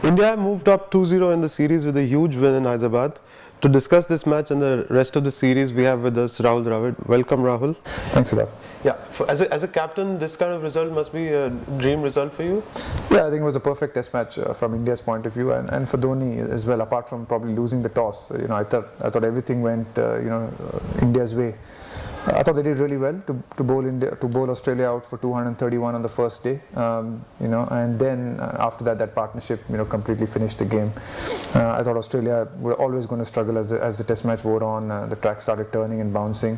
India moved up 2-0 in the series with a huge win in Hyderabad. To discuss this match and the rest of the series, we have with us Rahul Dravid. Welcome, Rahul. Thanks a lot. Yeah, as a captain, this kind of result must be a dream result for you. Yeah, I think it was a perfect test match from India's point of view, and for Dhoni as well. Apart from probably losing the toss, I thought everything went India's way. I thought they did really well to bowl Australia out for 231 on the first day, and then after that partnership completely finished the game. I thought Australia were always going to struggle as the test match wore on. The track started turning and bouncing.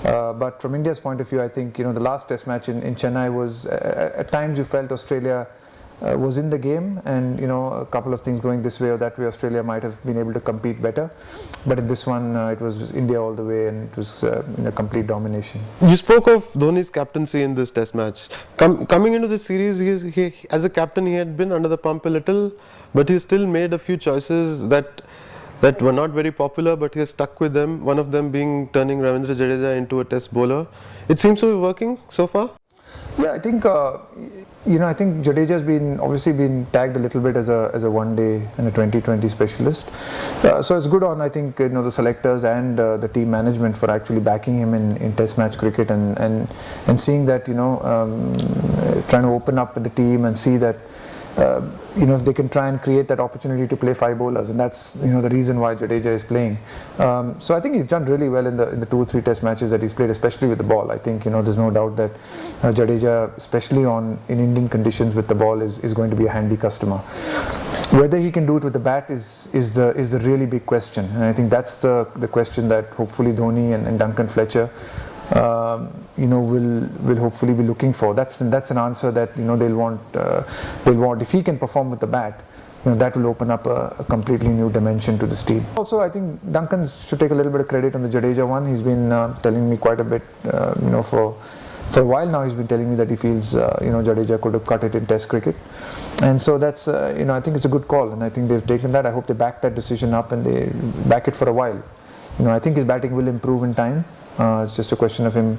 But from India's point of view, I think the last test match in Chennai was at times you felt Australia was in the game, and a couple of things going this way or that way, Australia might have been able to compete better. But in this one, it was India all the way, and it was complete domination. You spoke of Dhoni's captaincy in this test match. Coming into this series, he as a captain, he had been under the pump a little, but he still made a few choices that were not very popular, but he has stuck with them. One of them being turning Ravindra Jadeja into a test bowler. It seems to be working so far. Yeah, I think I think Jadeja has obviously been tagged a little bit as a one-day and a 2020 specialist. So it's good on the selectors and the team management for actually backing him in Test match cricket and seeing that trying to open up with the team and see that. If they can try and create that opportunity to play 5 bowlers, and that's the reason why Jadeja is playing. So I think he's done really well in the 2 or 3 test matches that he's played, especially with the ball. I think there's no doubt that Jadeja, especially in Indian conditions with the ball, is going to be a handy customer. Whether he can do it with the bat is the really big question, and I think that's the question that hopefully Dhoni and Duncan Fletcher will hopefully be looking for. That's an answer that they'll want. If he can perform with the bat, that will open up a completely new dimension to this team. Also, I think Duncan should take a little bit of credit on the Jadeja one. He's been telling me quite a bit, for a while now. He's been telling me that he feels Jadeja could have cut it in Test cricket, and so that's I think it's a good call, and I think they've taken that. I hope they back that decision up and they back it for a while. I think his batting will improve in time. It's just a question of him,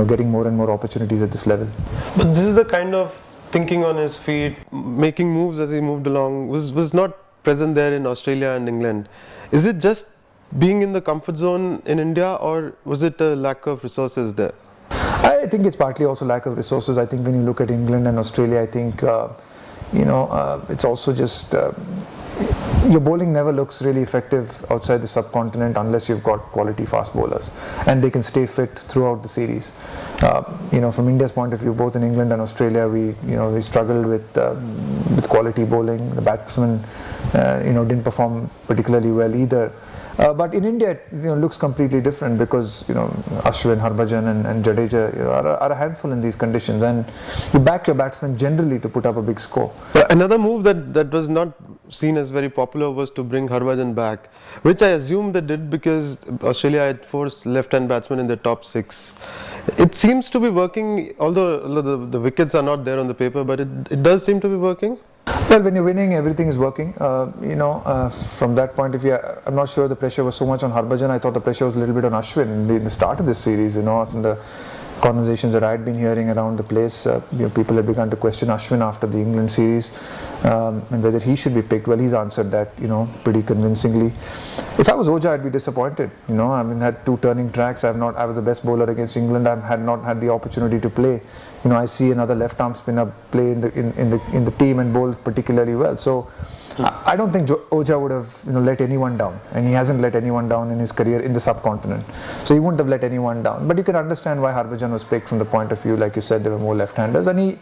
getting more and more opportunities at this level. But this is the kind of thinking on his feet, making moves as he moved along, was not present there in Australia and England. Is it just being in the comfort zone in India, or was it a lack of resources there? I think it's partly also lack of resources. I think when you look at England and Australia, I think it's also just. Your bowling never looks really effective outside the subcontinent unless you've got quality fast bowlers, and they can stay fit throughout the series. From India's point of view, both in England and Australia, we struggled with quality bowling. The batsmen, didn't perform particularly well either. But in India, it looks completely different because Ashwin, Harbhajan, and Jadeja are a handful in these conditions, and you back your batsmen generally to put up a big score. Another move that was not seen as very popular was to bring Harbhajan back, which I assume they did because Australia had 4 left-hand batsmen in the top 6. It seems to be working, although the wickets are not there on the paper, but it does seem to be working. Well, when you're winning, everything is working. From that point of view, I'm not sure the pressure was so much on Harbhajan. I thought the pressure was a little bit on Ashwin in the start of this series. In the conversations that I had been hearing around the place, people had begun to question Ashwin after the England series and whether he should be picked. Well, he's answered that pretty convincingly. If I was Oja, I'd be disappointed. Had 2 turning tracks. I was the best bowler against England. I had not had the opportunity to play. I see another left-arm spinner play in the team and bowl particularly well. So I don't think Oja would have let anyone down, and he hasn't let anyone down in his career in the subcontinent. So he wouldn't have let anyone down. But you can understand why Harbhajan was picked from the point of view, like you said, there were more left-handers, and he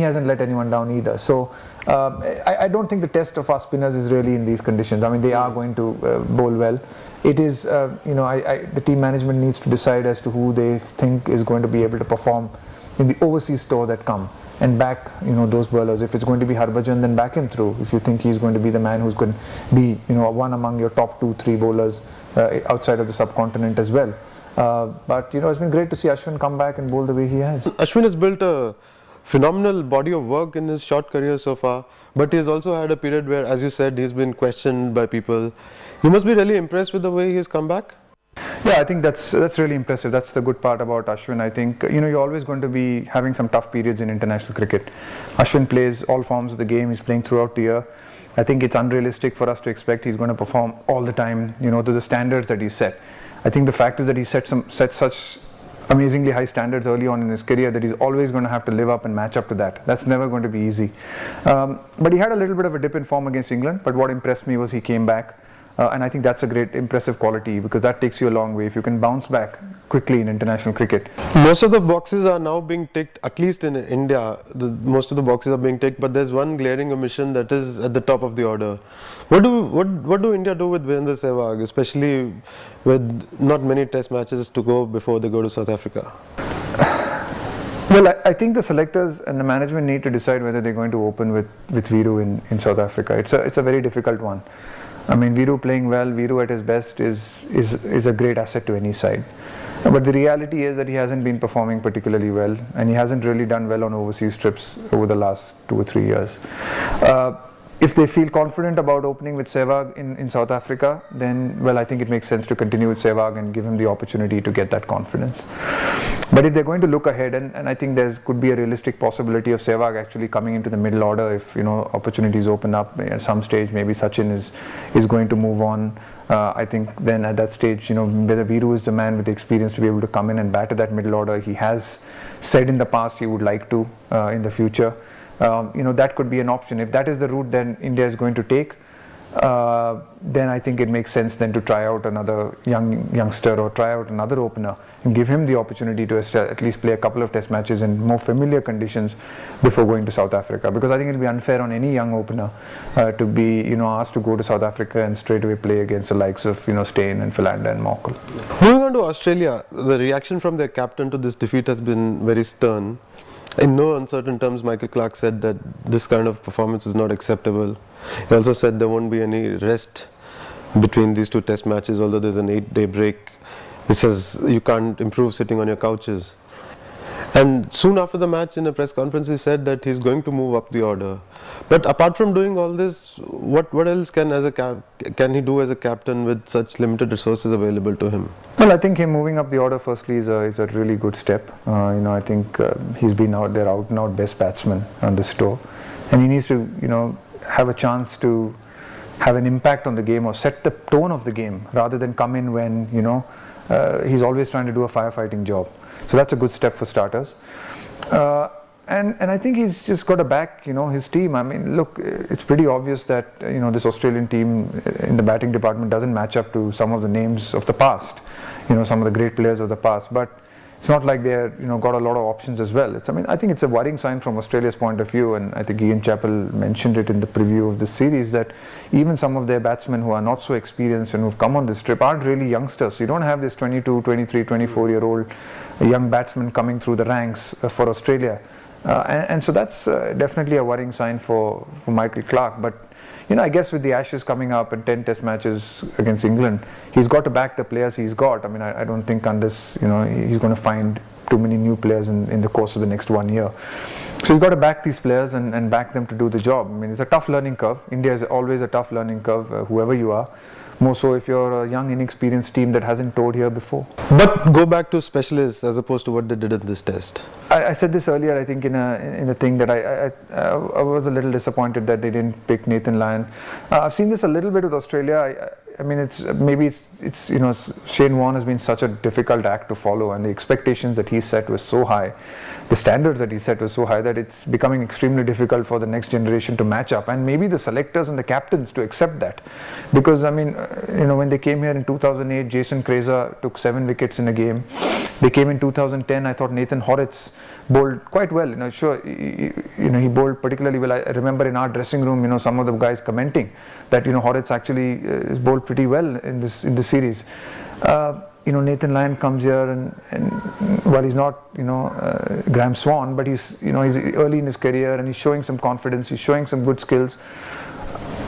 hasn't let anyone down either. So I don't think the test of our spinners is really in these conditions. They are going to bowl well. It is the team management needs to decide as to who they think is going to be able to perform in the overseas tour that come, and back those bowlers. If it's going to be Harbhajan, then back him through. If you think he's going to be the man who's going to be one among your top 2-3 bowlers outside of the subcontinent as well. But it's been great to see Ashwin come back and bowl the way he has. Ashwin has built a phenomenal body of work in his short career so far, but he has also had a period where, as you said, he's been questioned by people. You must be really impressed with the way he's come back. Yeah, I think that's really impressive. That's the good part about Ashwin. I think you're always going to be having some tough periods in international cricket. Ashwin plays all forms of the game. He's playing throughout the year. I think it's unrealistic for us to expect he's going to perform all the time, you know, to the standards that he set. I think the fact is that he set such amazingly high standards early on in his career that he's always going to have to live up and match up to that. That's never going to be easy. But he had a little bit of a dip in form against England, but what impressed me was he came back. And I think that's a great impressive quality, because that takes you a long way if you can bounce back quickly in international cricket. Most of the boxes are now being ticked, at least in India. Most of the boxes are being ticked, but there's one glaring omission that is at the top of the order. What do India do with Virendra Sehwag, especially with not many test matches to go before they go to South Africa? Well, I think the selectors and the management need to decide whether they're going to open with Viru in South Africa. It's a very difficult one. I mean, Viru playing well, Viru at his best is a great asset to any side. But the reality is that he hasn't been performing particularly well, and he hasn't really done well on overseas trips over the last 2 or 3 years. If they feel confident about opening with Sehwag in South Africa, then, well, I think it makes sense to continue with Sehwag and give him the opportunity to get that confidence. But if they're going to look ahead, and I think there could be a realistic possibility of Sehwag actually coming into the middle order if, you know, opportunities open up at some stage, maybe Sachin is going to move on. I think then at that stage, you know, whether Viru is the man with the experience to be able to come in and bat at that middle order. He has said in the past he would like to in the future. You know, that could be an option. If that is the route then India is going to take, then I think it makes sense then to try out another youngster or try out another opener and give him the opportunity to at least play a couple of test matches in more familiar conditions before going to South Africa, because I think it will be unfair on any young opener to be, you know, asked to go to South Africa and straight away play against the likes of, you know, Steyn and Philander and Morkel. Moving on to Australia, the reaction from their captain to this defeat has been very stern. In no uncertain terms, Michael Clarke said that this kind of performance is not acceptable. He also said there won't be any rest between these 2 test matches, although there's an 8-day break. He says you can't improve sitting on your couches. And soon after the match, in a press conference, he said that he's going to move up the order. But apart from doing all this, what else can he do as a captain with such limited resources available to him? Well, I think him moving up the order firstly is a really good step. You know, I think he's been out and out best batsman on this tour, and he needs to, you know, have a chance to have an impact on the game or set the tone of the game rather than come in when, you know, he's always trying to do a firefighting job. So that's a good step for starters. And I think he's just got to back, you know, his team. I mean, look, it's pretty obvious that, you know, this Australian team in the batting department doesn't match up to some of the names of the past, you know, some of the great players of the past. But it's not like they're, you know, got a lot of options as well. I think it's a worrying sign from Australia's point of view, and I think Ian Chappell mentioned it in the preview of this series, that even some of their batsmen who are not so experienced and who've come on this trip aren't really youngsters. You don't have this 22, 23, 24-year-old young batsman coming through the ranks for Australia. And so that's definitely a worrying sign for Michael Clarke. But, you know, I guess with the Ashes coming up and 10 test matches against England, he's got to back the players he's got. I mean, I don't think unless, you know, he's going to find too many new players in the course of the next 1 year. So he's got to back these players and back them to do the job. I mean, it's a tough learning curve. India is always a tough learning curve, whoever you are. More so if you're a young, inexperienced team that hasn't toured here before. But go back to specialists as opposed to what they did in this test. I said this earlier, I think, in a thing that I was a little disappointed that they didn't pick Nathan Lyon. I've seen this a little bit with Australia. I mean, it's you know, Shane Warne has been such a difficult act to follow, and the expectations that he set were so high, the standards that he set were so high that it's becoming extremely difficult for the next generation to match up, and maybe the selectors and the captains to accept that, because I mean, you know, when they came here in 2008, Jason Kreuzer took 7 wickets in a game. They came in 2010. I thought Nathan Horitz bowled quite well. You know, sure, you know, he bowled particularly well. I remember in our dressing room, you know, some of the guys commenting that, you know, Horitz actually is bowled pretty well in this series. You know, Nathan Lyon comes here and while he's not, you know, Graham Swan, but he's, you know, he's early in his career and he's showing some confidence. He's showing some good skills.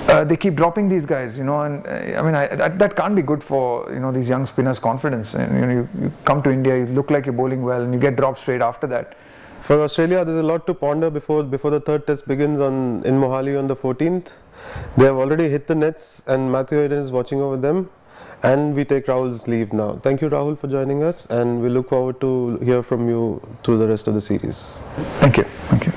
They keep dropping these guys, you know, and I mean, that can't be good for, you know, these young spinners' confidence. And you know, you come to India, you look like you're bowling well, and you get dropped straight after that. For Australia, there's a lot to ponder before the third test begins in Mohali on the 14th. They have already hit the nets, and Matthew Hayden is watching over them. And we take Rahul's leave now. Thank you, Rahul, for joining us, and we look forward to hear from you through the rest of the series. Thank you. Thank you.